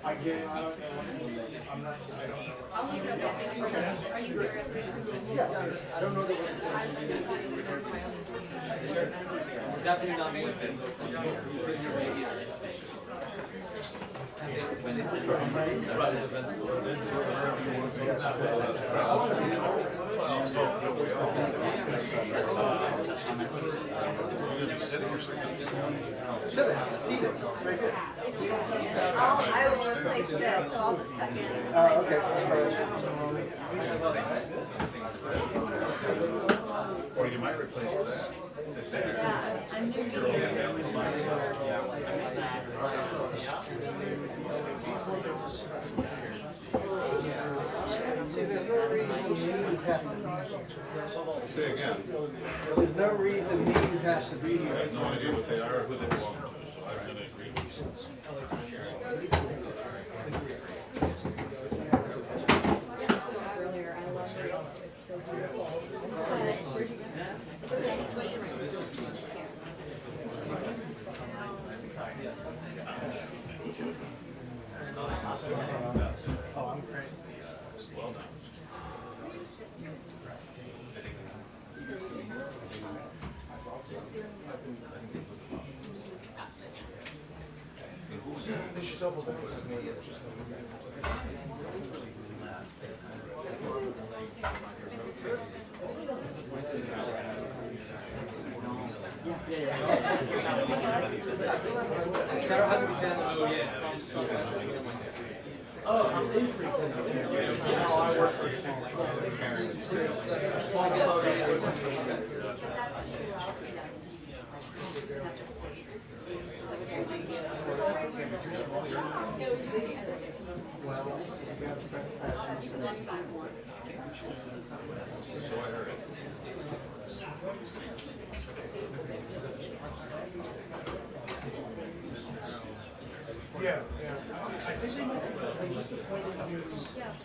I get it. I'm not. I don't know. I'll look it up. Okay. Are you here? Yeah. I don't know the way. We're definitely not made Sit down. Seat it. Right there. I will replace this, so I'll just tuck in. Okay. Or you might replace that. Yeah, I'm new media. See, there's no reason news have to be Say again. There's no reason news has to be I here. have no idea what they are or who they belong to, so I'm going to agree with you. Earlier, I loved it. It's so beautiful. Oh, I'm great. Well done. They should double down with me. It's just Sarah, how do we stand? Oh, I'm in free. Yeah, I work for So I heard it. yeah. I think they just appointed you. Yes.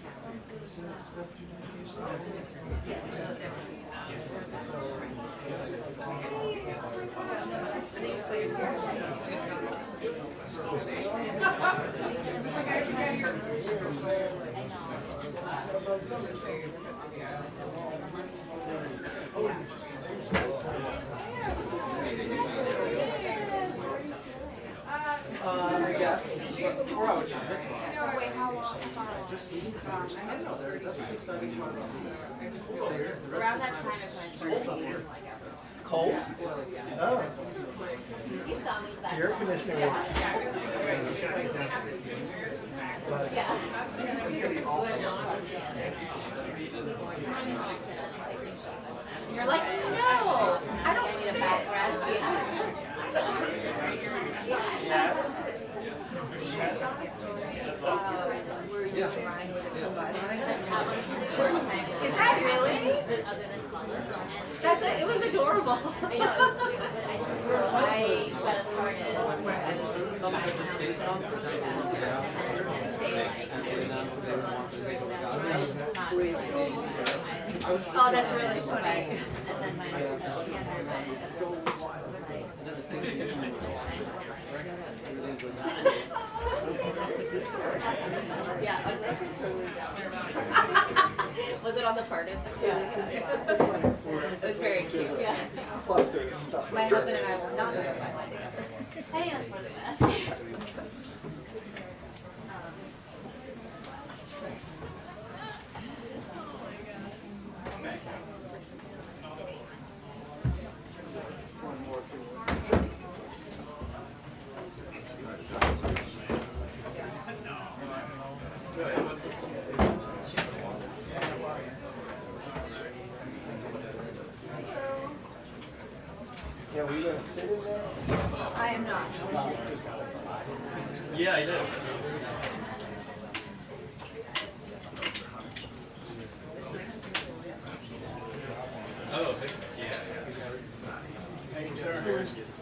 Where I was trying this one. Wait, how long? Around that time is when I started eating like everyone. It's cold? Oh. You saw me back. The air conditioning Yeah. You're like, no, I don't need a back rest. Yeah. Were you trying with a provider? Is that really? That's it. It was adorable. I know. I got us started. Oh, that's really funny. And then my yeah, ugly. Was it on the pardon? Yeah. It was very cute. Yeah. My husband and I will not be able to find together. I think that's for the best. Yeah, were you going to sit in there? I am not. Yeah, I did. Oh, yeah.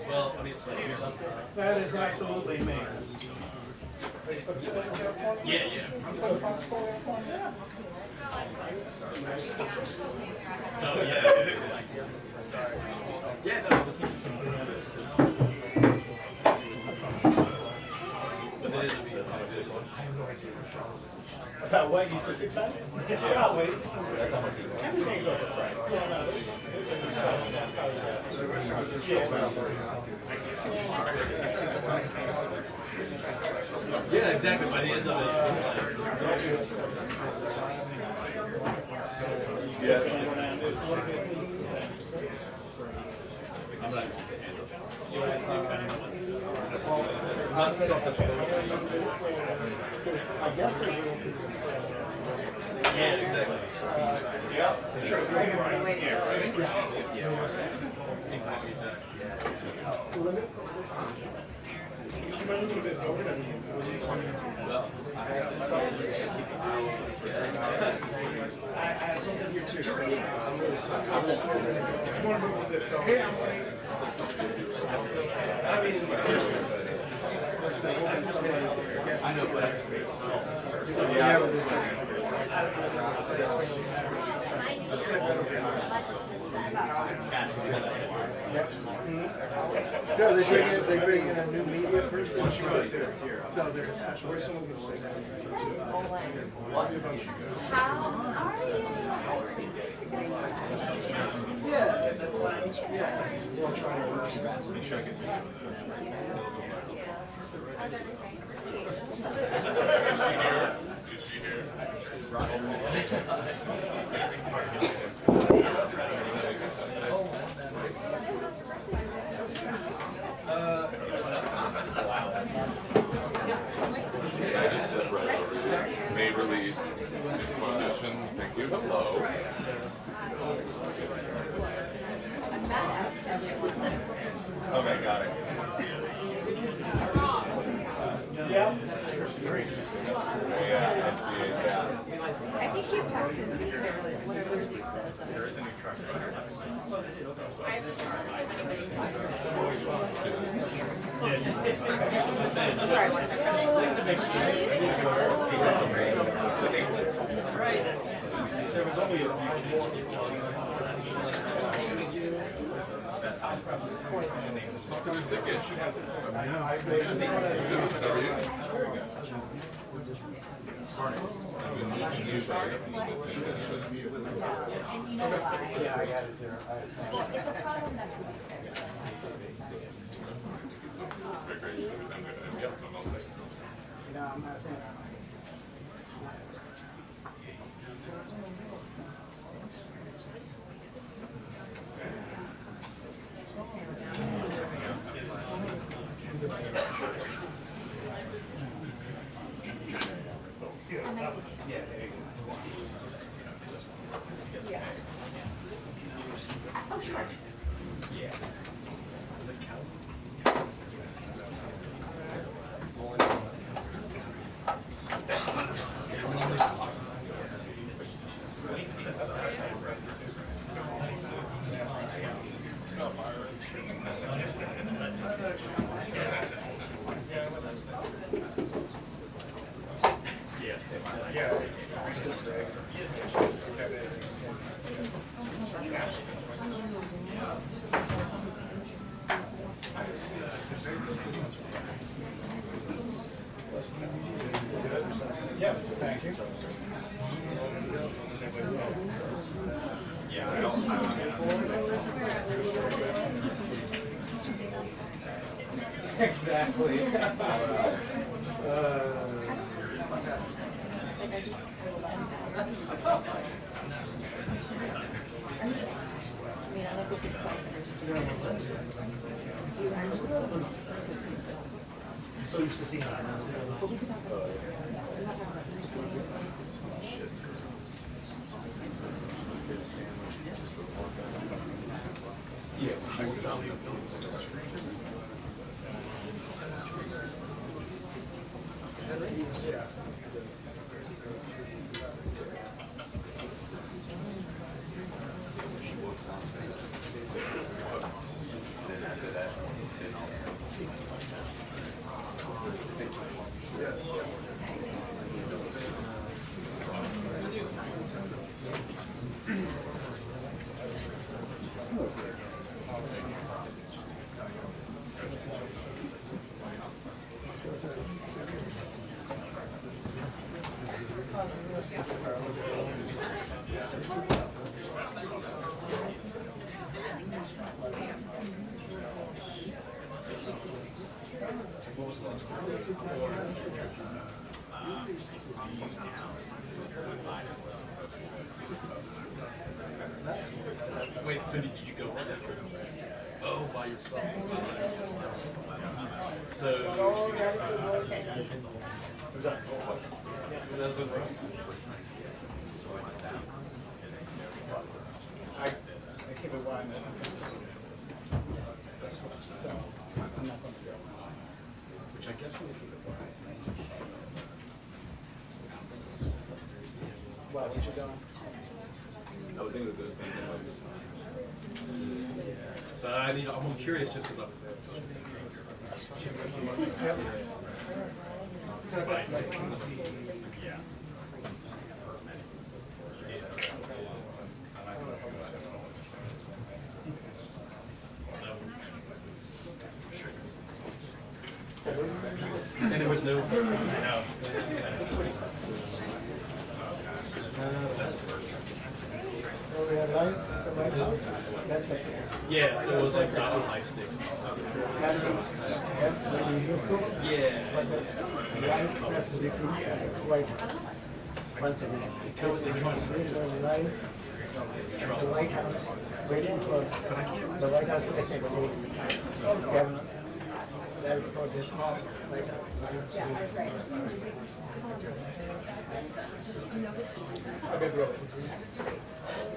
Well, I mean, it's like That is absolutely me. yeah, yeah. Oh, yeah. Yeah, no, About what? You said 600? Yeah, I'll wait. Everything's overpriced. Yeah, exactly. By the end of it, I'm not. Not yeah, exactly. Yeah. I had something here too, so I'm really sorry. I'm just want to move a bit forward. I mean, I know, but No, they bring in a new media person. So they're special. How are you? Yeah. we'll try to make sure I get May release position. Thank you. Hello. Okay, got it. Yeah. Yeah, I see that. I think you've talked to whatever the dude says. There is a new truck. Sorry, one There was only a Good ticket. Yeah, I got it too. It's a problem that No, I'm not saying. Oh, sure. Yeah, thank you. Yeah, I don't. Exactly. So used to seeing that. Wait, so did you go? Oh, by yourself. So. That's a rough. I keep it wide. That's what So I'm not going to go. which I guess we keep it wide. Wow, what you doing? I was thinking of those things. So I'm curious just because I was there. Yeah. And there was no. No. Yeah, so it was like not on high stakes. Yeah. Once again, because they were live, the White House, waiting for the White House to say, Kevin, that report is awesome. White House.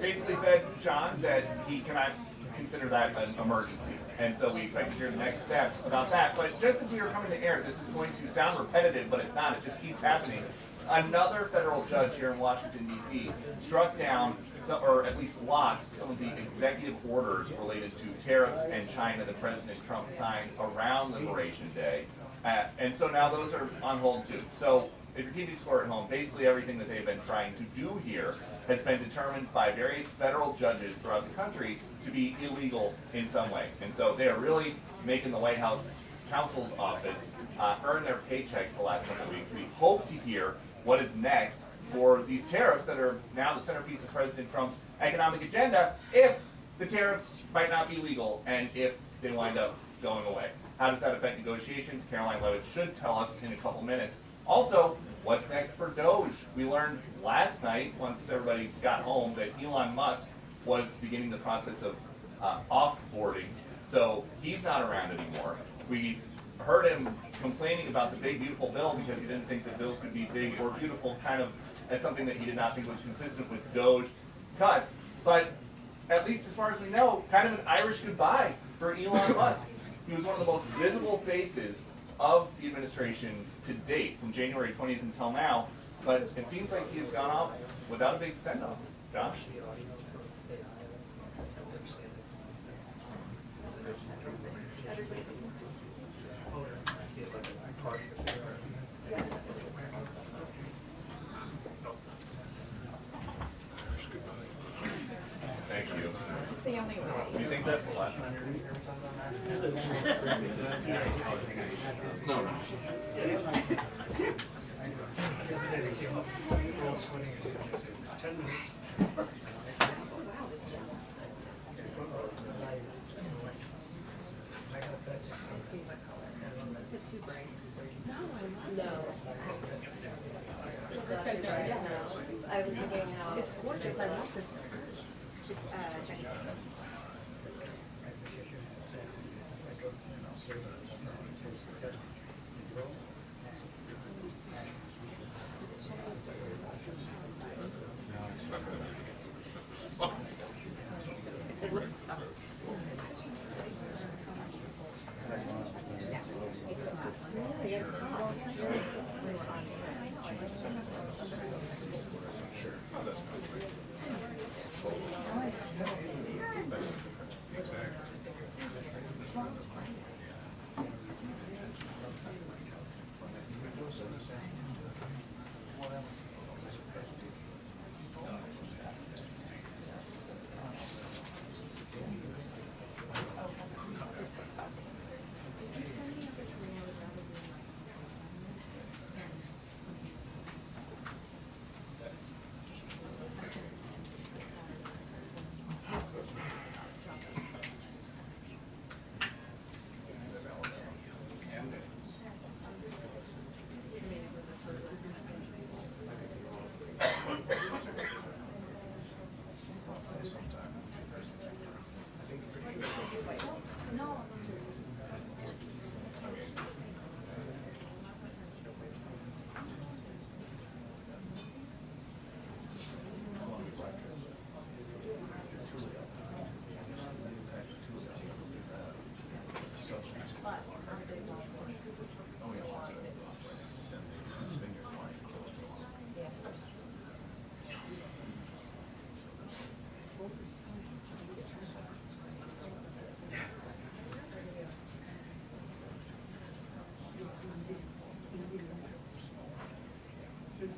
Basically said, John said he cannot consider that an emergency. And so we expect to hear the next steps about that. But just as we are coming to air, this is going to sound repetitive, but it's not. It just keeps happening. Another federal judge here in Washington, D.C. struck down, or at least blocked, some of the executive orders related to tariffs and China that President Trump signed around Liberation Day. And so now those are on hold too. So if you're keeping score at home, basically everything that they've been trying to do here has been determined by various federal judges throughout the country to be illegal in some way. And so they are really making the White House counsel's office earn their paychecks the last couple of weeks. We hope to hear what is next for these tariffs that are now the centerpiece of President Trump's economic agenda, if the tariffs might not be legal and if they wind up going away. How does that affect negotiations? Karoline Leavitt should tell us in a couple minutes. Also, what's next for Doge? We learned last night, once everybody got home, that Elon Musk was beginning the process of off-boarding. So he's not around anymore. We heard him complaining about the big, beautiful bill because he didn't think that bills could be big or beautiful, kind of as something that he did not think was consistent with Doge cuts. But at least as far as we know, kind of an Irish goodbye for Elon Musk. He was one of the most visible faces of the administration to date, from January 20th until now, but it seems like he has gone off without a big send-off. Josh? Thank you. It's the only way. Do you think that's the last time you're going to hear No. Is it too bright? No, I'm not. No. I was thinking how it's gorgeous. I love this skirt. It's Jenny.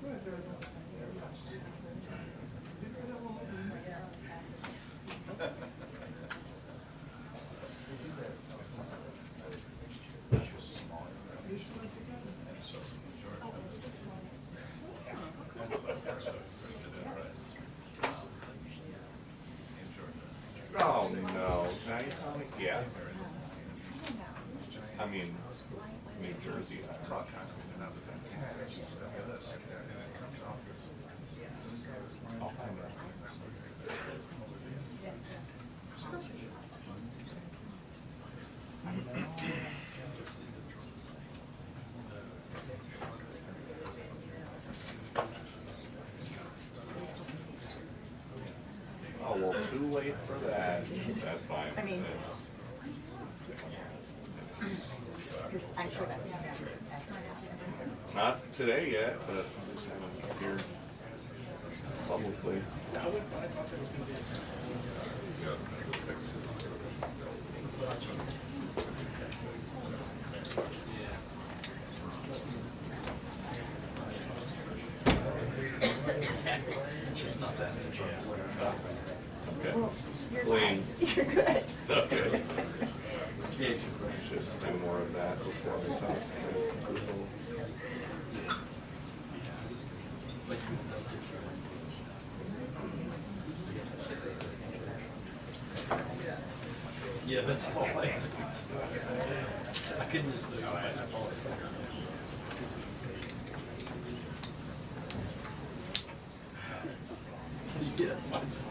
Oh no, now you're telling me, yeah. I mean, New Jersey. I'll find out. Oh, well, too late for that. That's fine. I mean, because I'm sure that's Not today yet, but I just haven't appeared publicly. Okay. Clean. You're good. Okay. Should do more of that before I talk to people. Yeah, that's all I did. I couldn't just do it. Yeah, what?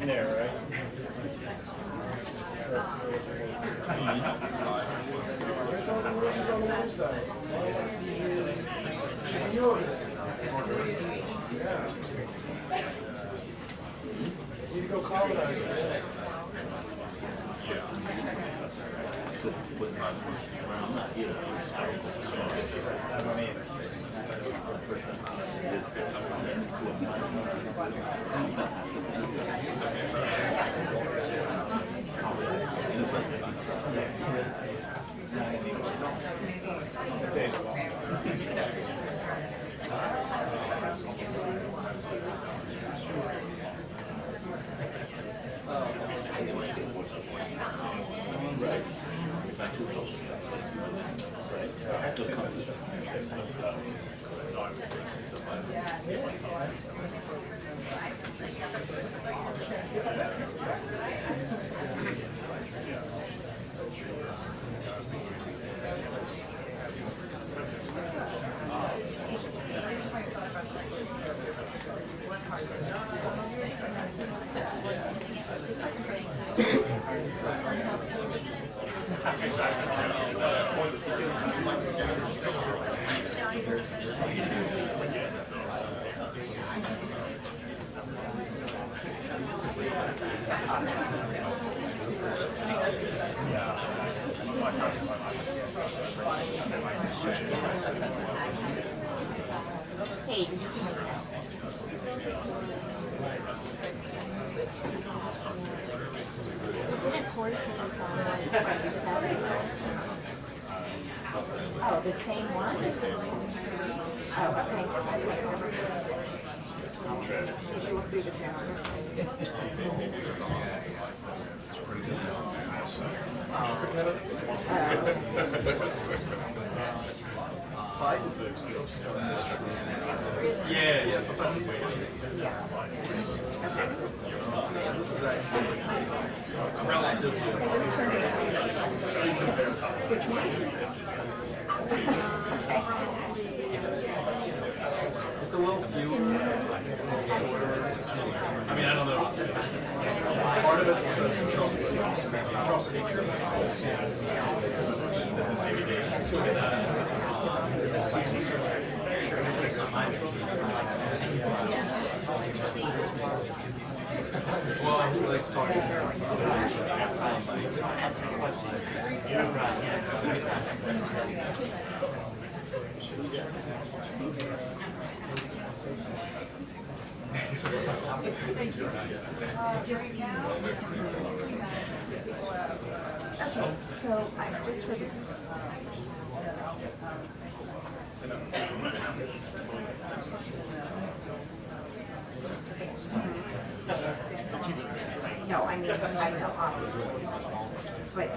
There, right? Where's all the roses on the other side? Yeah. Need to go call it out. I don't either. Hey, did you see my text? Didn't Corey say you found one for Oh, the same one? Oh, okay. Did you look through the transcript? Biden folks still. Yeah, sometimes. This is actually relatively. Which one? It's a little fewer. I mean, I don't know. Part of it's Trump speaks. Well, I think let's talk. So I just for the. No, I mean, I know, obviously, but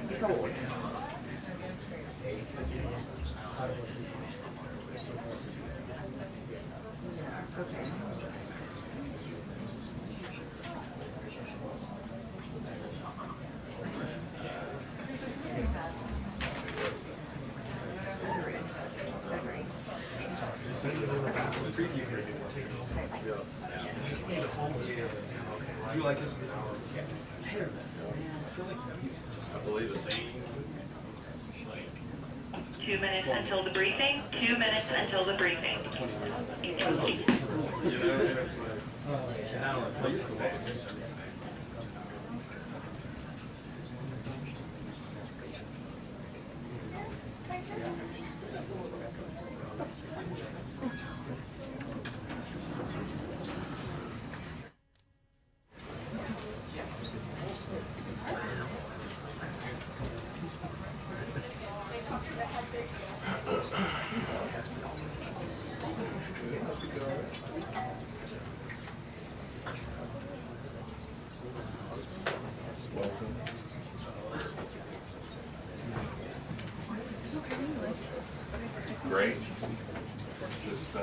it's old. Yeah, okay. Do you like this? I believe the same. 2 minutes until the briefing. 2 minutes until the briefing. You know, it's like, I used to love it. Great. Just 6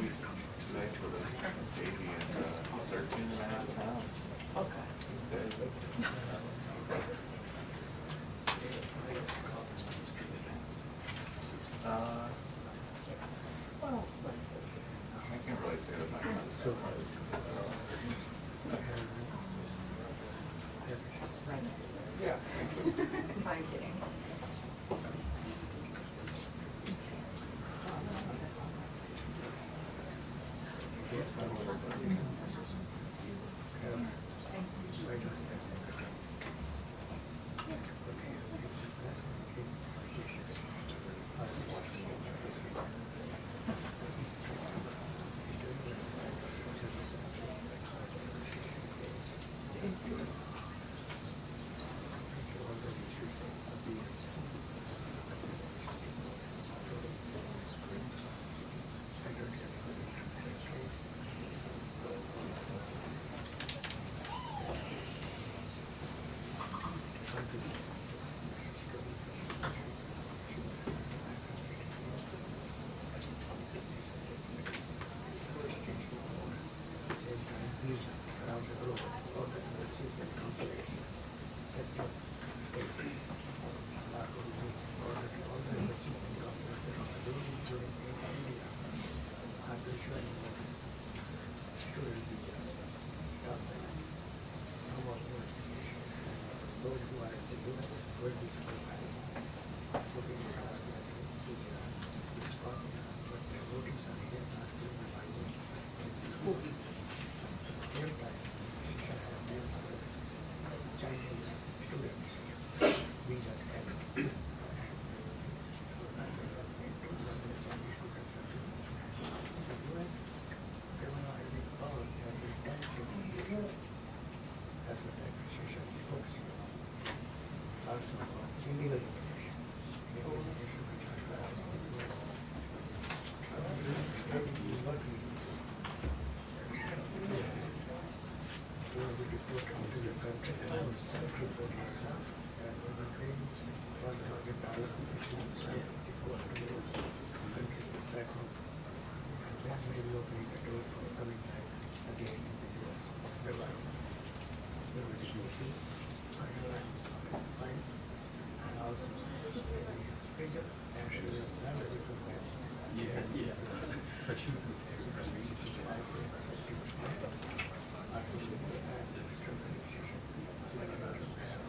weeks today for the baby and 13 and a half pounds. Okay. Well, I can't really say that. Yeah. I'm kidding.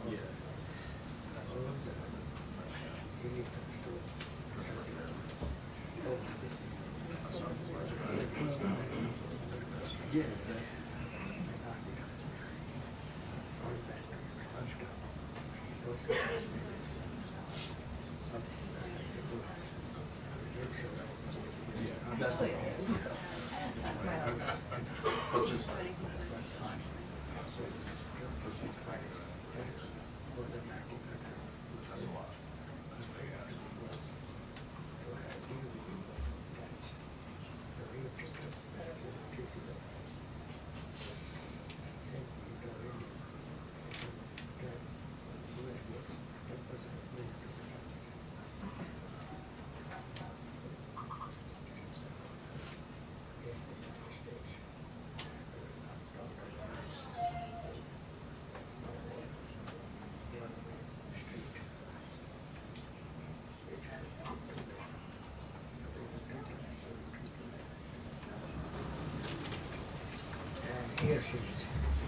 Yeah. That's okay. But just time.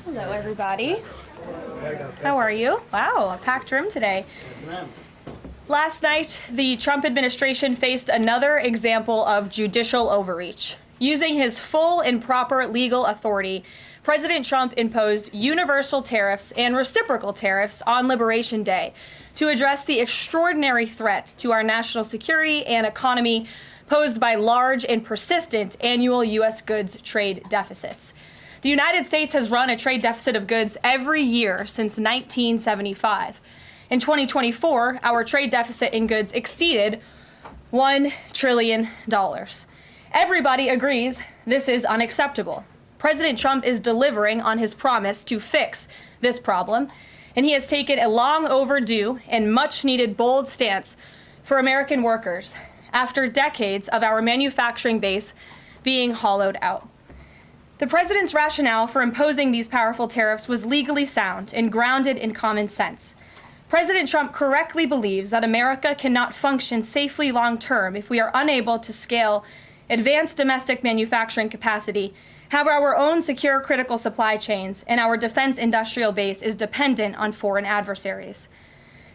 Hello, everybody. How are you? Wow, a packed room today. Last night, the Trump administration faced another example of judicial overreach. Using his full and proper legal authority, President Trump imposed universal tariffs and reciprocal tariffs on Liberation Day to address the extraordinary threat to our national security and economy posed by large and persistent annual U.S. goods trade deficits. The United States has run a trade deficit of goods every year since 1975. In 2024, our trade deficit in goods exceeded $1 trillion. Everybody agrees this is unacceptable. President Trump is delivering on his promise to fix this problem, and he has taken a long overdue and much needed bold stance for American workers after decades of our manufacturing base being hollowed out. The president's rationale for imposing these powerful tariffs was legally sound and grounded in common sense. President Trump correctly believes that America cannot function safely long-term if we are unable to scale advanced domestic manufacturing capacity, have our own secure critical supply chains, and our defense industrial base is dependent on foreign adversaries.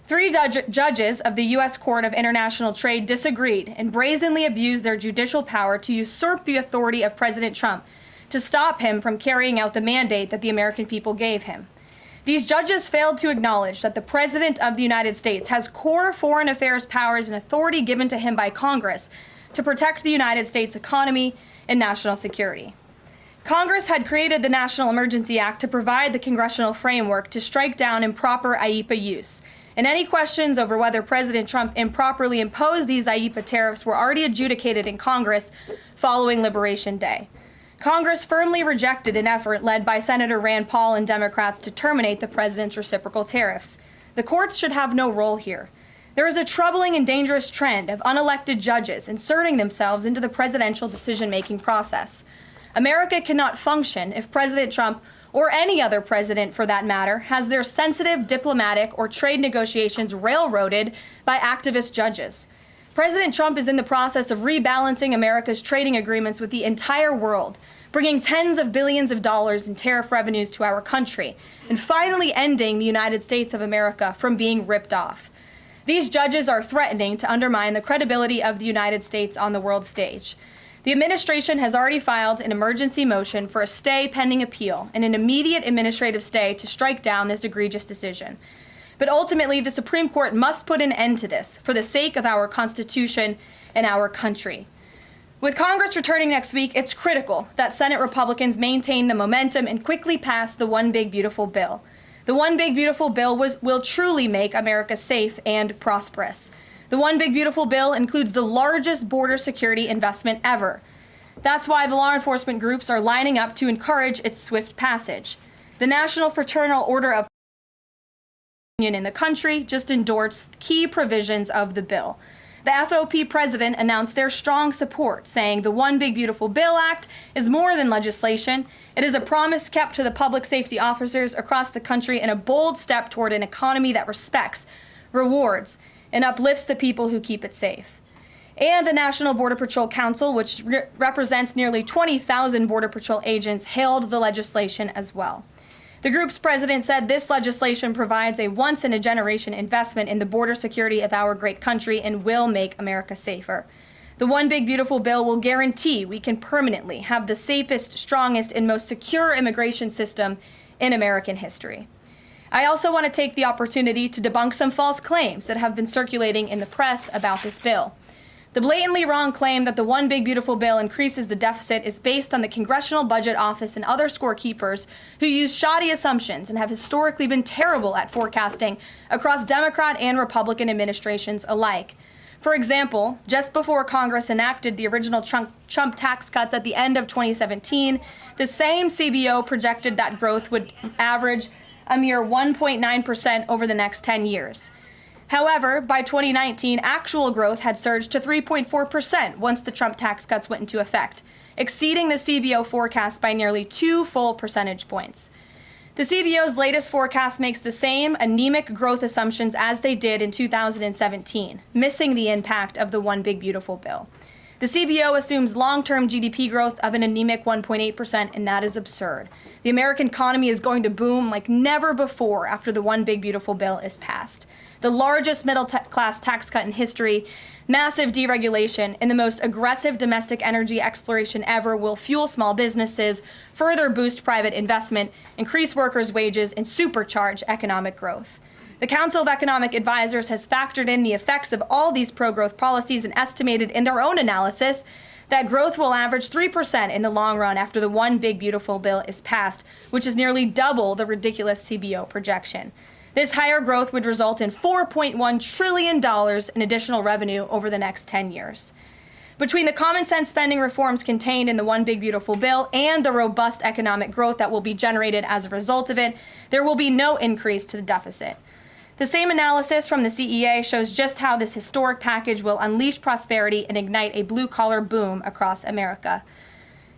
Three judges of the U.S. Court of International Trade disagreed and brazenly abused their judicial power to usurp the authority of President Trump to stop him from carrying out the mandate that the American people gave him. These judges failed to acknowledge that the President of the United States has core foreign affairs powers and authority given to him by Congress to protect the United States economy and national security. Congress had created the National Emergency Act to provide the congressional framework to strike down improper IEEPA use. And any questions over whether President Trump improperly imposed these IEEPA tariffs were already adjudicated in Congress following Liberation Day. Congress firmly rejected an effort led by Senator Rand Paul and Democrats to terminate the president's reciprocal tariffs. The courts should have no role here. There is a troubling and dangerous trend of unelected judges inserting themselves into the presidential decision-making process. America cannot function if President Trump, or any other president for that matter, has their sensitive diplomatic or trade negotiations railroaded by activist judges. President Trump is in the process of rebalancing America's trading agreements with the entire world, bringing tens of billions of dollars in tariff revenues to our country, and finally ending the United States of America from being ripped off. These judges are threatening to undermine the credibility of the United States on the world stage. The administration has already filed an emergency motion for a stay pending appeal and an immediate administrative stay to strike down this egregious decision. But ultimately, the Supreme Court must put an end to this for the sake of our Constitution and our country. With Congress returning next week, it's critical that Senate Republicans maintain the momentum and quickly pass the One Big Beautiful Bill. The One Big Beautiful Bill will truly make America safe and prosperous. The One Big Beautiful Bill includes the largest border security investment ever. That's why the law enforcement groups are lining up to encourage its swift passage. The National Fraternal Order of in the country just endorsed key provisions of the bill. The FOP president announced their strong support, saying the One Big Beautiful Bill Act is more than legislation. It is a promise kept to the public safety officers across the country and a bold step toward an economy that respects, rewards, and uplifts the people who keep it safe. And the National Border Patrol Council, which represents nearly 20,000 Border Patrol agents, hailed the legislation as well. The group's president said this legislation provides a once-in-a-generation investment in the border security of our great country and will make America safer. The One Big Beautiful Bill will guarantee we can permanently have the safest, strongest, and most secure immigration system in American history. I also want to take the opportunity to debunk some false claims that have been circulating in the press about this bill. The blatantly wrong claim that the One Big Beautiful Bill increases the deficit is based on the Congressional Budget Office and other scorekeepers who use shoddy assumptions and have historically been terrible at forecasting across Democrat and Republican administrations alike. For example, just before Congress enacted the original Trump tax cuts at the end of 2017, the same CBO projected that growth would average a mere 1.9% over the next 10 years. However, by 2019, actual growth had surged to 3.4% once the Trump tax cuts went into effect, exceeding the CBO forecast by nearly 2 full percentage points. The CBO's latest forecast makes the same anemic growth assumptions as they did in 2017, missing the impact of the One Big Beautiful Bill. The CBO assumes long-term GDP growth of an anemic 1.8%, and that is absurd. The American economy is going to boom like never before after the One Big Beautiful Bill is passed. The largest middle-class tax cut in history, massive deregulation, and the most aggressive domestic energy exploration ever will fuel small businesses, further boost private investment, increase workers' wages, and supercharge economic growth. The Council of Economic Advisors has factored in the effects of all these pro-growth policies and estimated in their own analysis that growth will average 3% in the long run after the One Big Beautiful Bill is passed, which is nearly double the ridiculous CBO projection. This higher growth would result in $4.1 trillion in additional revenue over the next 10 years. Between the common sense spending reforms contained in the One Big Beautiful Bill and the robust economic growth that will be generated as a result of it, there will be no increase to the deficit. The same analysis from the CEA shows just how this historic package will unleash prosperity and ignite a blue-collar boom across America.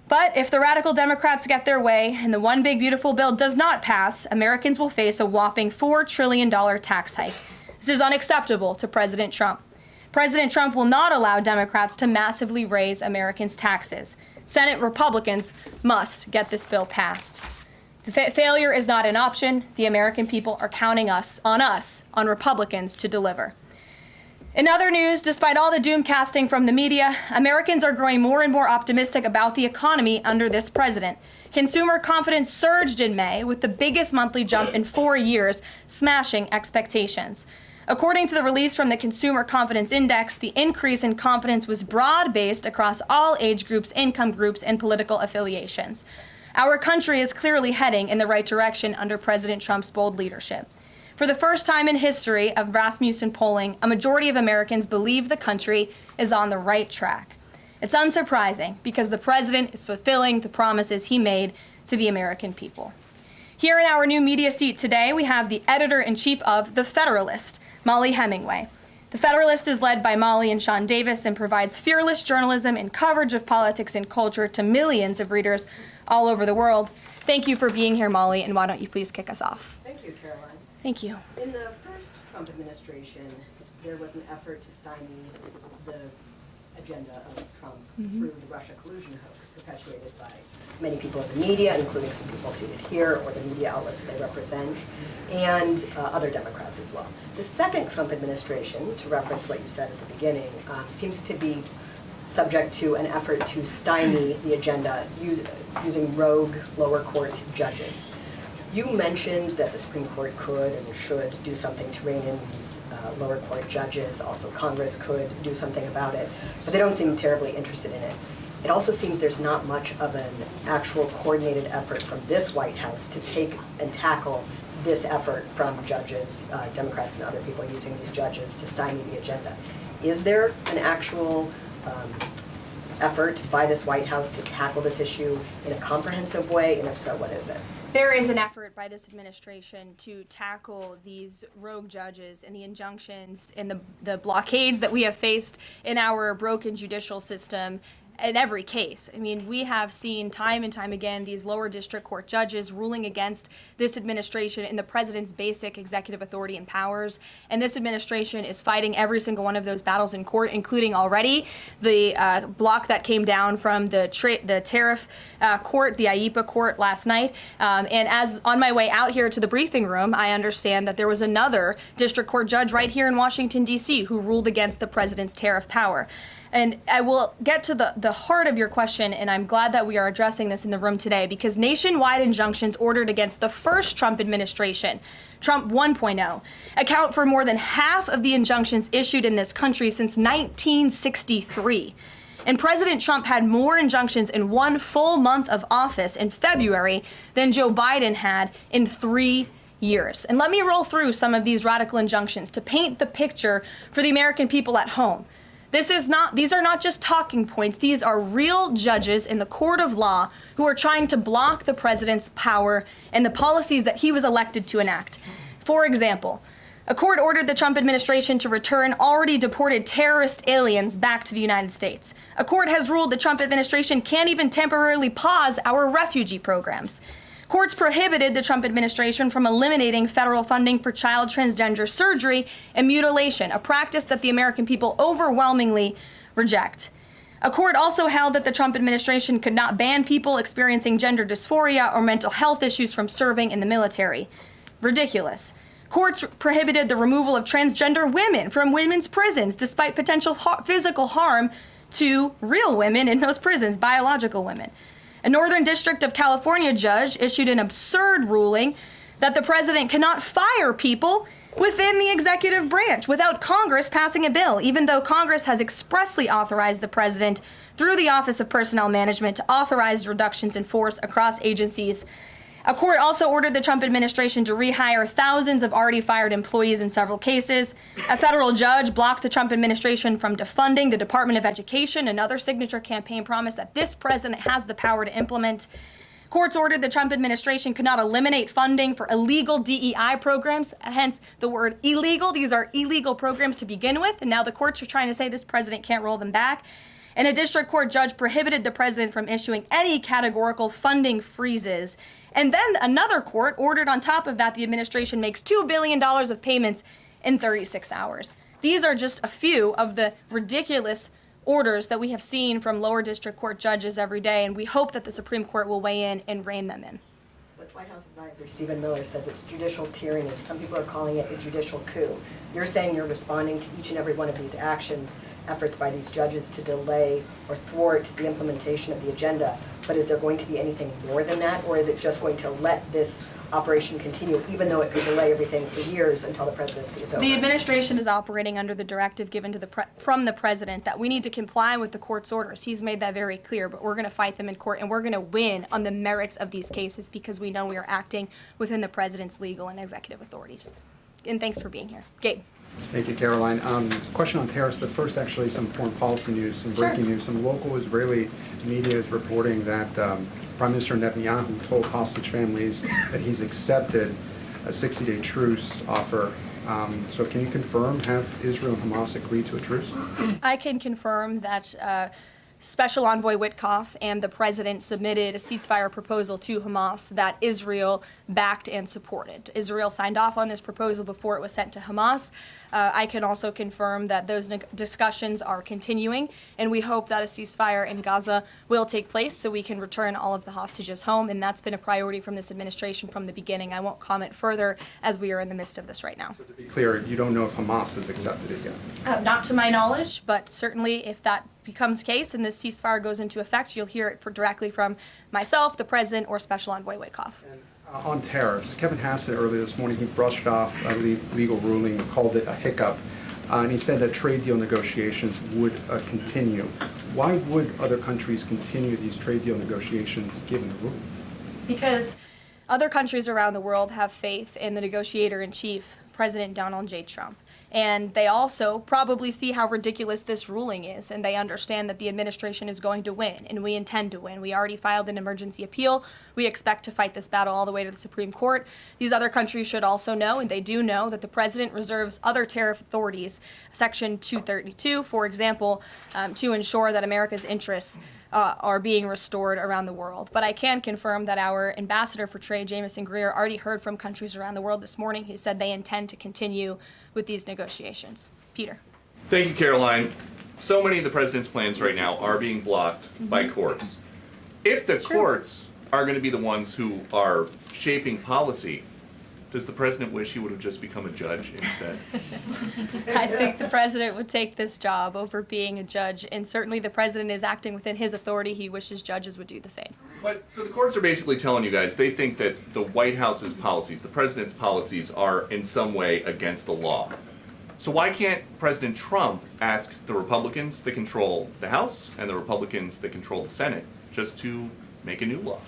But if the radical Democrats get their way and the One Big Beautiful Bill does not pass, Americans will face a whopping $4 trillion tax hike. This is unacceptable to President Trump. President Trump will not allow Democrats to massively raise Americans' taxes. Senate Republicans must get this bill passed. The failure is not an option. The American people are counting on Republicans to deliver. In other news, despite all the doom casting from the media, Americans are growing more and more optimistic about the economy under this president. Consumer confidence surged in May with the biggest monthly jump in 4 years, smashing expectations. According to the release from the Consumer Confidence Index, the increase in confidence was broad-based across all age groups, income groups, and political affiliations. Our country is clearly heading in the right direction under President Trump's bold leadership. For the first time in history of Rasmussen polling, a majority of Americans believe the country is on the right track. It's unsurprising because the president is fulfilling the promises he made to the American people. Here in our new media seat today, we have the editor-in-chief of The Federalist, Molly Hemingway. The Federalist is led by Molly and Sean Davis and provides fearless journalism and coverage of politics and culture to millions of readers all over the world. Thank you for being here, Molly, and why don't you please kick us off? Thank you, Caroline. Thank you. In the first Trump administration, there was an effort to stymie the agenda of Trump through the Russia collusion hoax perpetuated by many people in the media, including some people seated here, or the media outlets they represent, and other Democrats as well. The second Trump administration, to reference what you said at the beginning, seems to be subject to an effort to stymie the agenda using rogue lower court judges. You mentioned that the Supreme Court could and should do something to rein in these lower court judges. Also, Congress could do something about it, but they don't seem terribly interested in it. It also seems there's not much of an actual coordinated effort from this White House to take and tackle this effort from judges, Democrats and other people using these judges to stymie the agenda. Is there an actual effort by this White House to tackle this issue in a comprehensive way, and if so, what is it? There is an effort by this administration to tackle these rogue judges and the injunctions and the blockades that we have faced in our broken judicial system in every case. I mean, we have seen time and time again these lower district court judges ruling against this administration and the president's basic executive authority and powers. And this administration is fighting every single one of those battles in court, including already the block that came down from the tariff court, the IEPA court last night. And as on my way out here to the briefing room, I understand that there was another district court judge right here in Washington, D.C. who ruled against the president's tariff power. And I will get to the heart of your question, and I'm glad that we are addressing this in the room today, because nationwide injunctions ordered against the first Trump administration, Trump 1.0, account for more than half of the injunctions issued in this country since 1963. And President Trump had more injunctions in one full month of office in February than Joe Biden had in 3 years. And let me roll through some of these radical injunctions to paint the picture for the American people at home. These are not just talking points. These are real judges in the court of law who are trying to block the president's power and the policies that he was elected to enact. For example, a court ordered the Trump administration to return already deported terrorist aliens back to the United States. A court has ruled the Trump administration can't even temporarily pause our refugee programs. Courts prohibited the Trump administration from eliminating federal funding for child transgender surgery and mutilation, a practice that the American people overwhelmingly reject. A court also held that the Trump administration could not ban people experiencing gender dysphoria or mental health issues from serving in the military. Ridiculous. Courts prohibited the removal of transgender women from women's prisons despite potential physical harm to real women in those prisons, biological women. A Northern District of California judge issued an absurd ruling that the president cannot fire people within the executive branch without Congress passing a bill, even though Congress has expressly authorized the president through the Office of Personnel Management to authorize reductions in force across agencies. A court also ordered the Trump administration to rehire thousands of already fired employees in several cases. A federal judge blocked the Trump administration from defunding the Department of Education, another signature campaign promise that this president has the power to implement. Courts ordered the Trump administration could not eliminate funding for illegal DEI programs, hence the word illegal. These are illegal programs to begin with, and now the courts are trying to say this president can't roll them back. And a district court judge prohibited the president from issuing any categorical funding freezes. And then another court ordered on top of that the administration makes $2 billion of payments in 36 hours. These are just a few of the ridiculous orders that we have seen from lower district court judges every day, and we hope that the Supreme Court will weigh in and rein them in. But White House advisor Stephen Miller says it's judicial tyranny. Some people are calling it a judicial coup. You're saying you're responding to each and every one of these actions, efforts by these judges to delay or thwart the implementation of the agenda. But is there going to be anything more than that, or is it just going to let this operation continue, even though it could delay everything for years until the presidency is over? The administration is operating under the directive given to from the president that we need to comply with the court's orders. He's made that very clear, but we're going to fight them in court, and we're going to win on the merits of these cases because we know we are acting within the president's legal and executive authorities. And thanks for being here. Gabe. Thank you, Caroline. Question on tariffs, but first actually some foreign policy news, some breaking news. Some local Israeli media is reporting that Prime Minister Netanyahu told hostage families that he's accepted a 60-day truce offer. So can you confirm, have Israel and Hamas agreed to a truce? I can confirm that Special Envoy Witkoff and the president submitted a ceasefire proposal to Hamas that Israel backed and supported. Israel signed off on this proposal before it was sent to Hamas. I can also confirm that those discussions are continuing, and we hope that a ceasefire in Gaza will take place so we can return all of the hostages home, and that's been a priority from this administration from the beginning. I won't comment further as we are in the midst of this right now. So to be clear, you don't know if Hamas has accepted it yet? Not to my knowledge, but certainly if that becomes the case and this ceasefire goes into effect, you'll hear it directly from myself, the president, or Special Envoy Witkoff. On tariffs, Kevin Hassett earlier this morning, he brushed off a legal ruling, called it a hiccup, and he said that trade deal negotiations would continue. Why would other countries continue these trade deal negotiations given the ruling? Because other countries around the world have faith in the negotiator-in-chief, President Donald J. Trump. And they also probably see how ridiculous this ruling is, and they understand that the administration is going to win, and we intend to win. We already filed an emergency appeal. We expect to fight this battle all the way to the Supreme Court. These other countries should also know, and they do know, that the president reserves other tariff authorities, Section 232, for example, to ensure that America's interests are being restored around the world. But I can confirm that our ambassador for trade, Jameson Greer, already heard from countries around the world this morning who said they intend to continue with these negotiations. Peter. Thank you, Caroline. So many of the president's plans right now are being blocked by courts. If the courts are going to be the ones who are shaping policy, Does the president wish he would have just become a judge instead? I think the president would take this job over being a judge, and certainly the president is acting within his authority. He wishes judges would do the same. But so the courts are basically telling you guys they think that the White House's policies, the president's policies, are in some way against the law. So why can't President Trump ask the Republicans that control the House and the Republicans that control the Senate just to make a new law?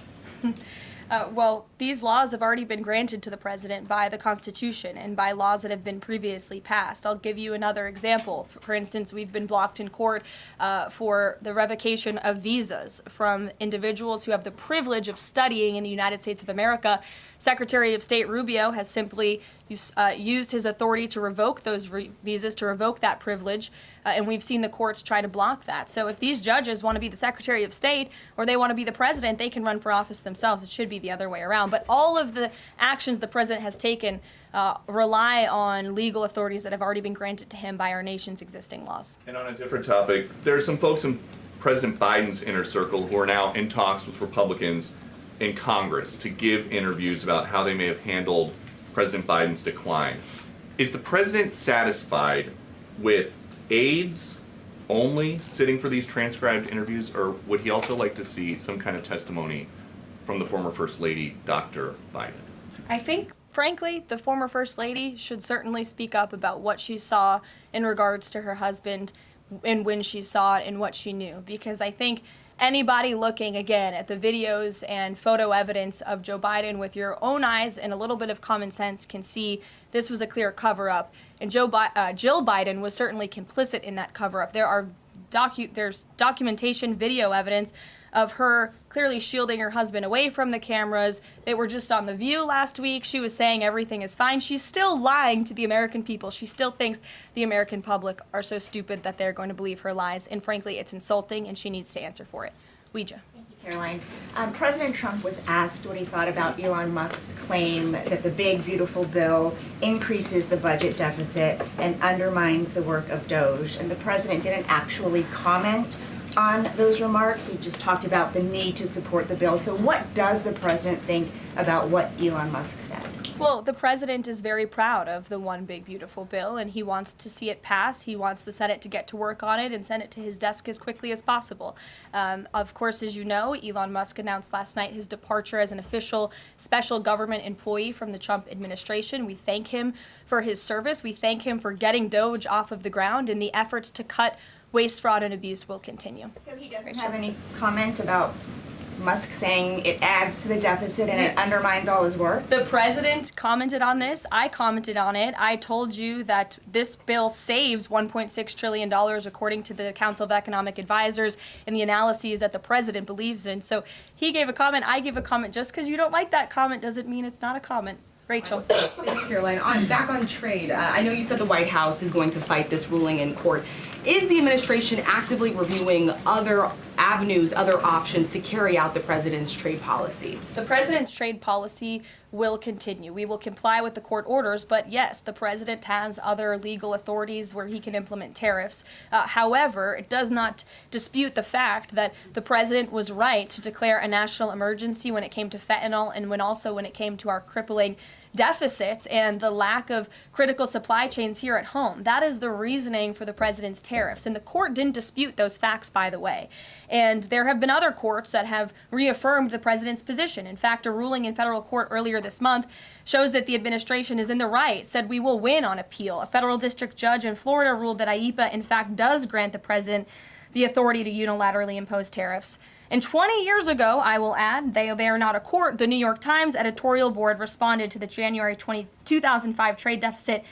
Well, these laws have already been granted to the president by the Constitution and by laws that have been previously passed. I'll give you another example. For instance, we've been blocked in court for the revocation of visas from individuals who have the privilege of studying in the United States of America. Secretary of State Rubio has simply used his authority to revoke those visas, to revoke that privilege, and we've seen the courts try to block that. So if these judges want to be the Secretary of State or they want to be the president, they can run for office themselves. It should be the other way around. But all of the actions the president has taken rely on legal authorities that have already been granted to him by our nation's existing laws. And on a different topic, there are some folks in President Biden's inner circle who are now in talks with Republicans in Congress to give interviews about how they may have handled President Biden's decline. Is the president satisfied with aides only sitting for these transcribed interviews, or would he also like to see some kind of testimony from the former First Lady, Dr. Biden? I think, frankly, the former First Lady should certainly speak up about what she saw in regards to her husband and when she saw it and what she knew, because I think anybody looking, again, at the videos and photo evidence of Joe Biden with your own eyes and a little bit of common sense can see this was a clear cover-up. And Jill Biden was certainly complicit in that cover-up. There's documentation, video evidence of her clearly shielding her husband away from the cameras. They were just on The View last week. She was saying everything is fine. She's still lying to the American people. She still thinks the American public are so stupid that they're going to believe her lies. And frankly, it's insulting, and she needs to answer for it. Ouija. Thank you, Caroline. President Trump was asked what he thought about Elon Musk's claim that the big, beautiful bill increases the budget deficit and undermines the work of Doge. And the president didn't actually comment on those remarks. He just talked about the need to support the bill. So what does the president think about what Elon Musk said? Well, the president is very proud of the one big beautiful bill, and he wants to see it pass. He wants the Senate to get to work on it and send it to his desk as quickly as possible. Of course, as you know, Elon Musk announced last night his departure as an official special government employee from the Trump administration. We thank him for his service. We thank him for getting Doge off of the ground, and the efforts to cut waste, fraud, and abuse will continue. So he doesn't have any comment about Musk saying it adds to the deficit and it undermines all his work? The president commented on this. I commented on it. I told you that this bill saves $1.6 trillion according to the Council of Economic Advisors and the analyses that the president believes in. So he gave a comment. I gave a comment. Just because you don't like that comment doesn't mean it's not a comment. Rachel. Thanks, Caroline. Back on trade, I know you said the White House is going to fight this ruling in court. Is the administration actively reviewing other avenues, other options to carry out the president's trade policy? The president's trade policy will continue. We will comply with the court orders, but yes, the president has other legal authorities where he can implement tariffs. However, it does not dispute the fact that the president was right to declare a national emergency when it came to fentanyl and when it came to our crippling deficits and the lack of critical supply chains here at home. That is the reasoning for the president's tariffs. And the court didn't dispute those facts, by the way. And there have been other courts that have reaffirmed the president's position. In fact, a ruling in federal court earlier this month shows that the administration is in the right, said we will win on appeal. A federal district judge in Florida ruled that IEEPA, in fact, does grant the president the authority to unilaterally impose tariffs. And 20 years ago, I will add, they are not a court, the New York Times editorial board responded to the January 2005 trade deficit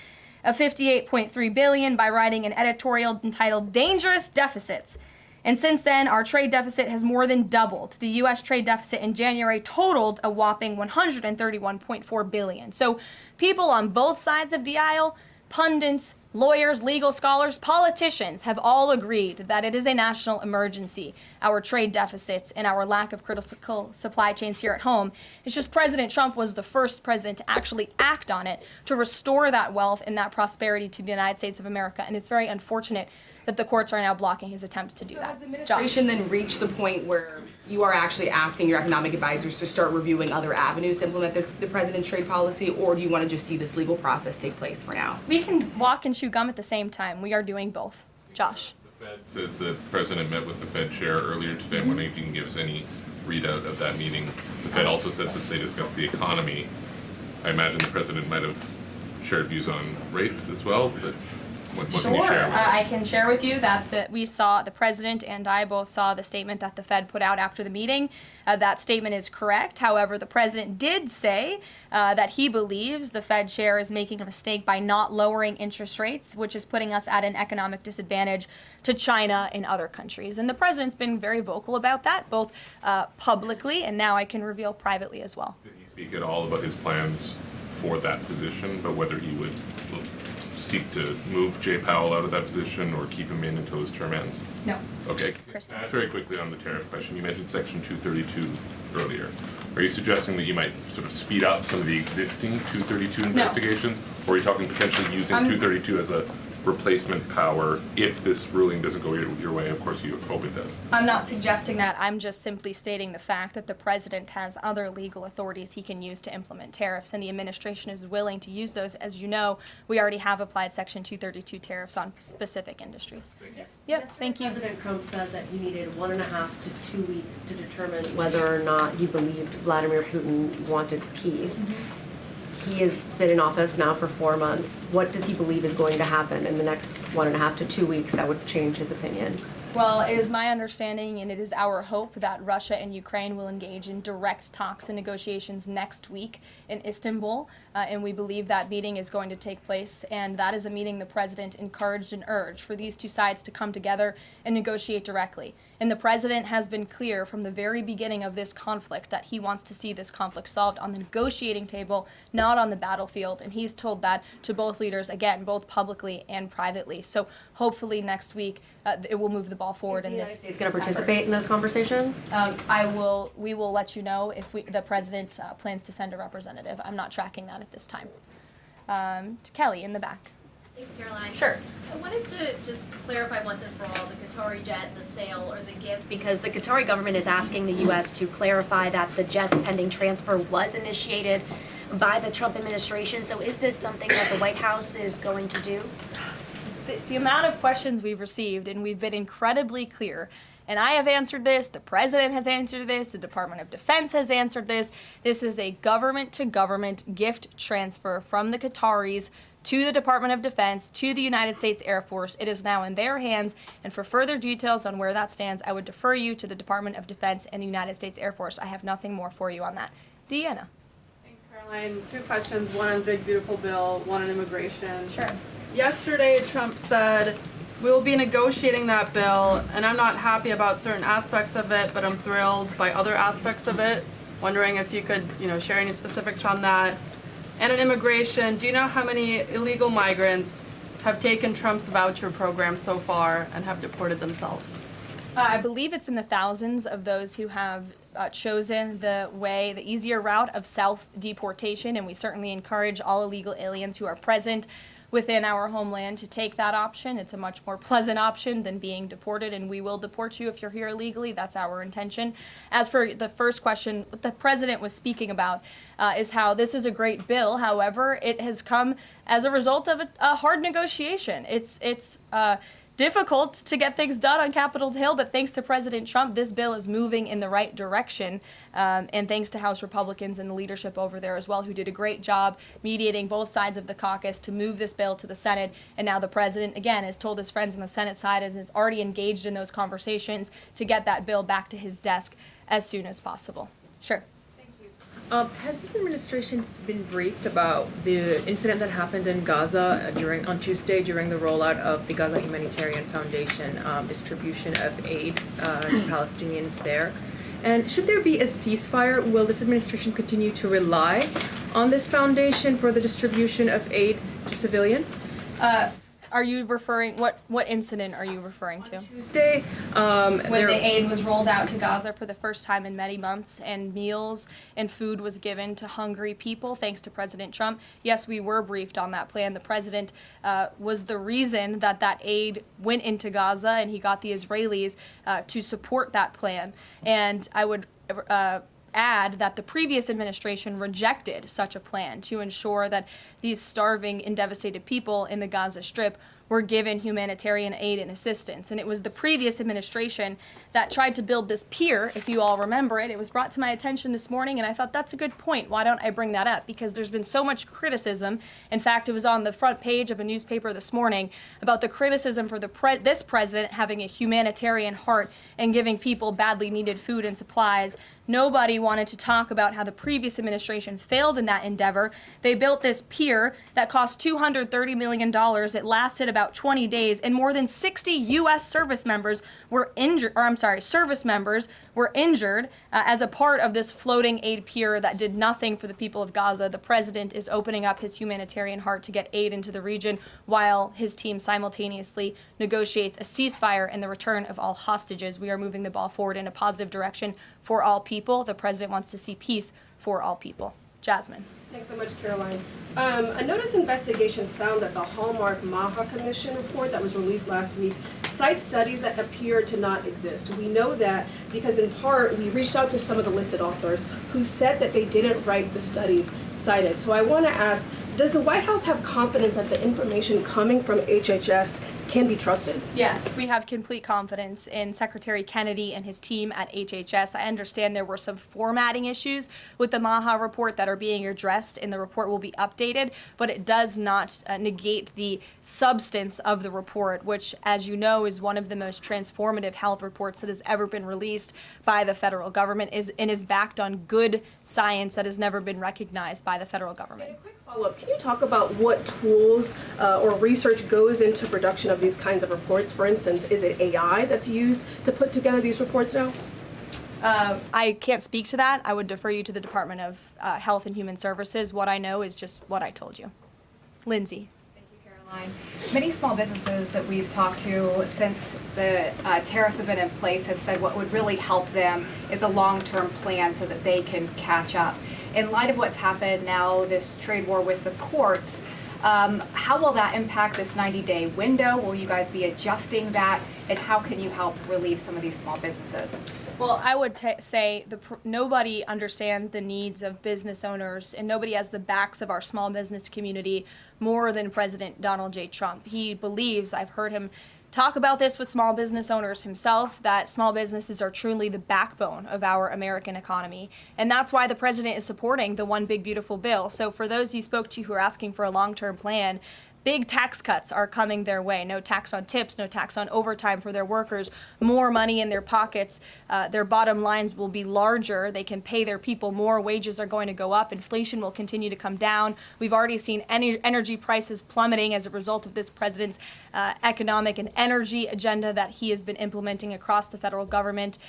of $58.3 billion by writing an editorial entitled Dangerous Deficits. And since then, our trade deficit has more than doubled. The U.S. trade deficit in January totaled a whopping $131.4 billion. So people on both sides of the aisle, pundits, Lawyers, legal scholars, politicians have all agreed that it is a national emergency, our trade deficits and our lack of critical supply chains here at home. It's just President Trump was the first president to actually act on it, to restore that wealth and that prosperity to the United States of America. And it's very unfortunate that the courts are now blocking his attempts to do that. Has the administration then reached the point where you are actually asking your economic advisors to start reviewing other avenues to implement the president's trade policy, or do you want to just see this legal process take place for now? We can walk and chew gum at the same time. We are doing both. Josh. The Fed says the president met with the Fed chair earlier today. I'm wondering if you can give us any readout of that meeting. The Fed also says that they discussed the economy. I imagine the president might have shared views on rates as well, but what can you share with us? I can share with you that we saw, the president and I both saw the statement that the Fed put out after the meeting. That statement is correct. However, the president did say that he believes the Fed chair is making a mistake by not lowering interest rates, which is putting us at an economic disadvantage to China and other countries. And the president's been very vocal about that, both publicly and now I can reveal privately as well. Did he speak at all about his plans for that position, but whether he would seek to move Jay Powell out of that position or keep him in until his term ends? No. Okay. Very quickly on the tariff question, you mentioned Section 232 earlier. Are you suggesting that you might sort of speed up some of the existing 232 investigations, or are you talking potentially using 232 as a replacement power if this ruling doesn't go your way? Of course, you hope it does. I'm not suggesting that. I'm just simply stating the fact that the president has other legal authorities he can use to implement tariffs, and the administration is willing to use those. As you know, we already have applied Section 232 tariffs on specific industries. Thank you. Yep, thank you. President Trump said that he needed 1.5 to 2 weeks to determine whether or not he believed Vladimir Putin wanted peace. He has been in office now for 4 months. What does he believe is going to happen in the next 1.5 to 2 weeks that would change his opinion? Well, it is my understanding and it is our hope that Russia and Ukraine will engage in direct talks and negotiations next week in Istanbul, and we believe that meeting is going to take place, and that is a meeting the president encouraged and urged for these two sides to come together and negotiate directly. And the president has been clear from the very beginning of this conflict that he wants to see this conflict solved on the negotiating table, not on the battlefield, and he's told that to both leaders, again, both publicly and privately. So hopefully next week it will move the ball forward in this. Is the United States going to participate in those conversations? We will let you know if the president plans to send a representative. I'm not tracking that at this time. Kelly in the back. Thanks, Caroline. Sure. I wanted to just clarify once and for all the Qatari jet, the sale or the gift, because the Qatari government is asking the U.S. to clarify that the jet's pending transfer was initiated by the Trump administration. So is this something that the White House is going to do? The amount of questions we've received, and we've been incredibly clear, and I have answered this, the president has answered this, the Department of Defense has answered this. This is a government-to-government gift transfer from the Qataris to the Department of Defense, to the United States Air Force. It is now in their hands, and for further details on where that stands, I would defer you to the Department of Defense and the United States Air Force. I have nothing more for you on that. Deanna. Thanks, Caroline. 2 questions, one on Big Beautiful Bill, one on immigration. Sure. Yesterday, Trump said, we will be negotiating that bill, and I'm not happy about certain aspects of it, but I'm thrilled by other aspects of it. Wondering if you could, share any specifics on that. And in immigration, do you know how many illegal migrants have taken Trump's voucher program so far and have deported themselves? I believe it's in the thousands of those who have chosen the easier route of self-deportation, and we certainly encourage all illegal aliens who are present within our homeland to take that option. It's a much more pleasant option than being deported, and we will deport you if you're here illegally. That's our intention. As for the first question, what the president was speaking about is how this is a great bill. However, it has come as a result of a hard negotiation. It's difficult to get things done on Capitol Hill, but thanks to President Trump, this bill is moving in the right direction. And thanks to House Republicans and the leadership over there as well, who did a great job mediating both sides of the caucus to move this bill to the Senate. And now the president, again, has told his friends on the Senate side and is already engaged in those conversations to get that bill back to his desk as soon as possible. Sure. Has this administration been briefed about the incident that happened in Gaza on Tuesday during the rollout of the Gaza Humanitarian Foundation distribution of aid to Palestinians there? And should there be a ceasefire, will this administration continue to rely on this foundation for the distribution of aid to civilians? Are you referring, what incident are you referring to? Tuesday, When the aid was rolled out to Gaza for the first time in many months, and meals and food was given to hungry people thanks to President Trump. Yes, we were briefed on that plan. The president was the reason that that aid went into Gaza, and he got the Israelis to support that plan. And I would add that the previous administration rejected such a plan to ensure that these starving and devastated people in the Gaza Strip were given humanitarian aid and assistance. And it was the previous administration that tried to build this pier, if you all remember it. It was brought to my attention this morning, and I thought that's a good point. Why don't I bring that up? Because there's been so much criticism. In fact, it was on the front page of a newspaper this morning about the criticism for this president having a humanitarian heart and giving people badly needed food and supplies. Nobody wanted to talk about how the previous administration failed in that endeavor. They built this pier that cost $230 million. It lasted about 20 days, and more than 60 U.S. service members were injured, as a part of this floating aid pier that did nothing for the people of Gaza. The president is opening up his humanitarian heart to get aid into the region while his team simultaneously negotiates a ceasefire and the return of all hostages. We are moving the ball forward in a positive direction for all people. The president wants to see peace for all people. Jasmine. Thanks so much, Karoline. A notice investigation found that the Hallmark Maha Commission report that was released last week cites studies that appear to not exist. We know that because in part we reached out to some of the listed authors who said that they didn't write the studies cited. So I want to ask, does the White House have confidence that the information coming from HHS can be trusted? Yes, we have complete confidence in Secretary Kennedy and his team at HHS. I understand there were some formatting issues with the Maha report that are being addressed, and the report will be updated, but it does not negate the substance of the report, which, as you know, is one of the most transformative health reports that has ever been released by the federal government and is backed on good science that has never been recognized by the federal government. And a quick follow-up, can you talk about what tools or research goes into production of these kinds of reports? For instance, is it AI that's used to put together these reports now? I can't speak to that. I would defer you to the Department of Health and Human Services. What I know is just what I told you. Lindsay. Many small businesses that we've talked to since the tariffs have been in place have said what would really help them is a long-term plan so that they can catch up. In light of what's happened now, this trade war with the courts, how will that impact this 90-day window? Will you guys be adjusting that? And how can you help relieve some of these small businesses? Well, I would say nobody understands the needs of business owners, and nobody has the backs of our small business community more than President Donald J. Trump. He believes, I've heard him talk about this with small business owners himself, that small businesses are truly the backbone of our American economy. And that's why the president is supporting the One Big Beautiful Bill. So for those you spoke to who are asking for a long-term plan, big tax cuts are coming their way. No tax on tips, no tax on overtime for their workers, more money in their pockets. Their bottom lines will be larger. They can pay their people more. Wages are going to go up. Inflation will continue to come down. We've already seen energy prices plummeting as a result of this president's economic and energy agenda that he has been implementing across the federal government,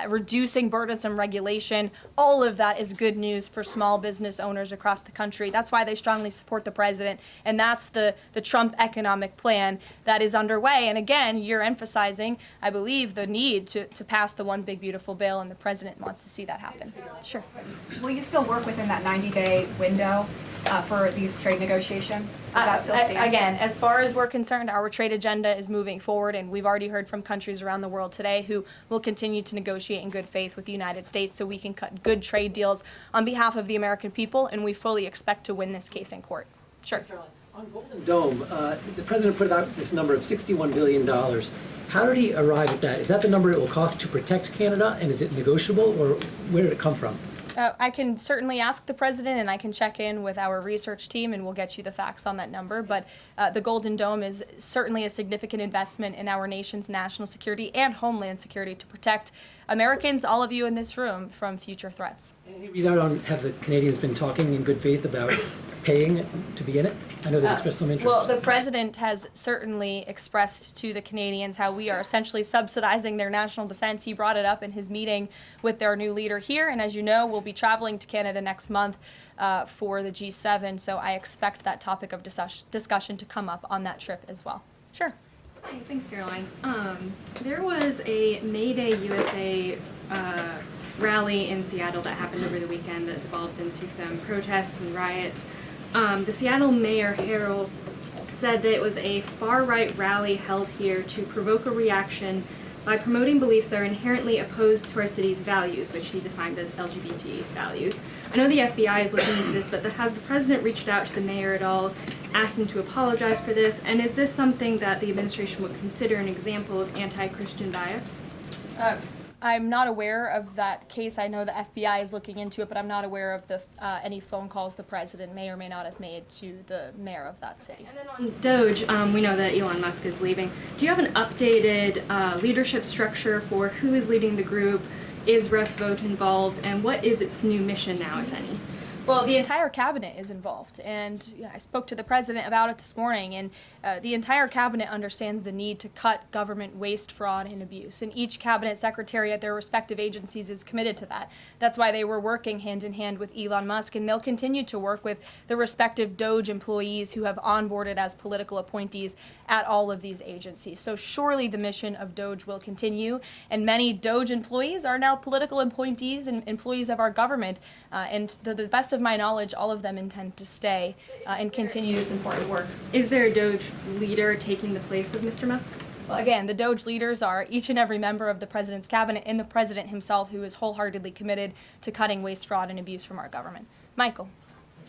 reducing burdensome regulation. All of that is good news for small business owners across the country. That's why they strongly support the president, and that's the Trump economic plan that is underway. And again, you're emphasizing, I believe, the need to pass the One Big Beautiful Bill, and the president wants to see that happen. Sure. Will you still work within that 90-day window for these trade negotiations? Does that still stand? Again, as far as we're concerned, our trade agenda is moving forward, and we've already heard from countries around the world today who will continue to negotiate in good faith with the United States so we can cut good trade deals on behalf of the American people, and we fully expect to win this case in court. Sure. On Golden Dome, the president put out this number of $61 billion. How did he arrive at that? Is that the number it will cost to protect Canada, and is it negotiable, or where did it come from? I can certainly ask the president, and I can check in with our research team, and we'll get you the facts on that number. But the Golden Dome is certainly a significant investment in our nation's national security and homeland security to protect Americans, all of you in this room, from future threats. Any readout on, have the Canadians been talking in good faith about paying to be in it? I know they've expressed some interest. Well, the president has certainly expressed to the Canadians how we are essentially subsidizing their national defense. He brought it up in his meeting with their new leader here, and as you know, we'll be traveling to Canada next month for the G7, so I expect that topic of discussion to come up on that trip as well. Sure. Hey, thanks, Caroline. There was a May Day USA rally in Seattle that happened over the weekend that devolved into some protests and riots. The Seattle Mayor Harrell said that it was a far-right rally held here to provoke a reaction by promoting beliefs that are inherently opposed to our city's values, which he defined as LGBT values. I know the FBI is looking into this, but has the president reached out to the mayor at all, asked him to apologize for this, and is this something that the administration would consider an example of anti-Christian bias? I'm not aware of that case. I know the FBI is looking into it, but I'm not aware of any phone calls the president may or may not have made to the mayor of that city. And then on Doge, we know that Elon Musk is leaving. Do you have an updated leadership structure for who is leading the group? Is Russ Vought involved? And what is its new mission now, if any? Well, the entire cabinet is involved, and I spoke to the president about it this morning, and the entire cabinet understands the need to cut government waste, fraud, and abuse, and each cabinet secretary at their respective agencies is committed to that. That's why they were working hand in hand with Elon Musk, and they'll continue to work with the respective Doge employees who have onboarded as political appointees at all of these agencies. So surely the mission of Doge will continue, and many Doge employees are now political appointees and employees of our government, and to the best of my knowledge, all of them intend to stay and continue this important work. Is there a Doge leader taking the place of Mr. Musk? Well, again, the Doge leaders are each and every member of the president's cabinet and the president himself, who is wholeheartedly committed to cutting waste, fraud, and abuse from our government. Michael.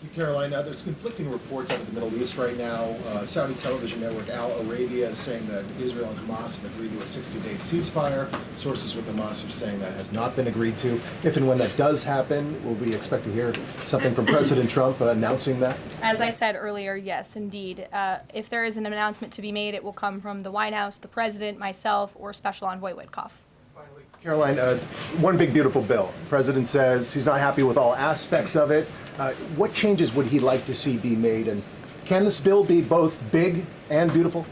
Thank you, Caroline. There's conflicting reports out of the Middle East right now. Saudi television network Al Arabia is saying that Israel and Hamas have agreed to a 60-day ceasefire. Sources with Hamas are saying that has not been agreed to. If and when that does happen, will we expect to hear something from President Trump announcing that? As I said earlier, yes, indeed. If there is an announcement to be made, it will come from the White House, the president, myself, or Special Envoy Witkoff. Caroline, one big beautiful bill. The president says he's not happy with all aspects of it. What changes would he like to see be made, and can this bill be both big and beautiful?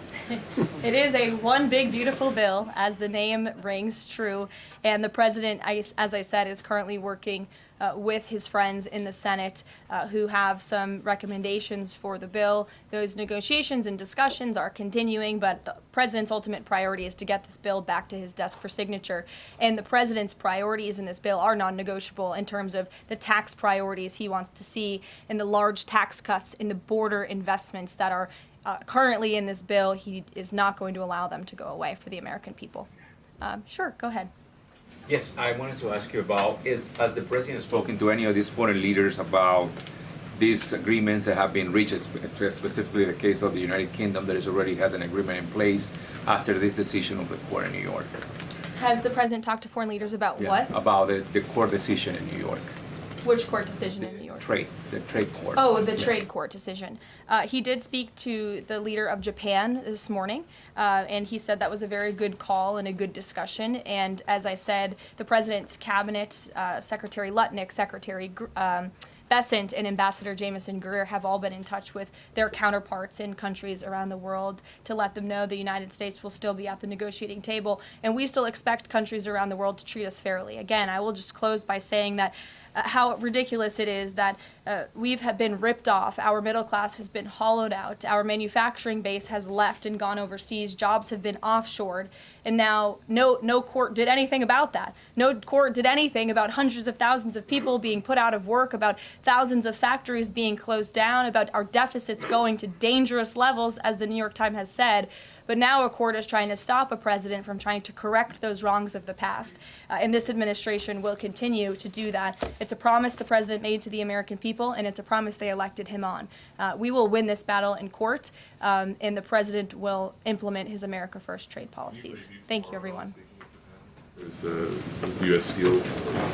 It is a one big beautiful bill, as the name rings true, and the president, as I said, is currently working with his friends in the Senate who have some recommendations for the bill. Those negotiations and discussions are continuing, but the president's ultimate priority is to get this bill back to his desk for signature. And the president's priorities in this bill are non-negotiable in terms of the tax priorities he wants to see and the large tax cuts in the border investments that are currently in this bill. He is not going to allow them to go away for the American people. Sure, go ahead. Yes, I wanted to ask you about, has the president spoken to any of these foreign leaders about these agreements that have been reached, specifically the case of the United Kingdom that is already has an agreement in place after this decision of the court in New York? Has the president talked to foreign leaders about what? About the court decision in New York. Which court decision in New York? The trade court. Oh, the trade court decision. He did speak to the leader of Japan this morning, and he said that was a very good call and a good discussion. And as I said, the president's cabinet, Secretary Lutnick, Secretary Bessent, and Ambassador Jameson Greer have all been in touch with their counterparts in countries around the world to let them know the United States will still be at the negotiating table, and we still expect countries around the world to treat us fairly. Again, I will just close by saying that how ridiculous it is that we have been ripped off, our middle class has been hollowed out, our manufacturing base has left and gone overseas, jobs have been offshored, and now no court did anything about that. No court did anything about hundreds of thousands of people being put out of work, about thousands of factories being closed down, about our deficits going to dangerous levels, as the New York Times has said. But now a court is trying to stop a president from trying to correct those wrongs of the past. And this administration will continue to do that. It's a promise the president made to the American people, and it's a promise they elected him on. We will win this battle in court, and the president will implement his America First trade policies. Thank you, everyone. There's the U.S. Steel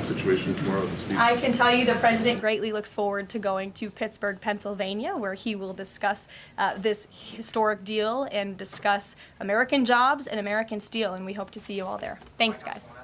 situation tomorrow at the speech. I can tell you the president greatly looks forward to going to Pittsburgh, Pennsylvania, where he will discuss this historic deal and discuss American jobs and American steel, and we hope to see you all there. Thanks, guys.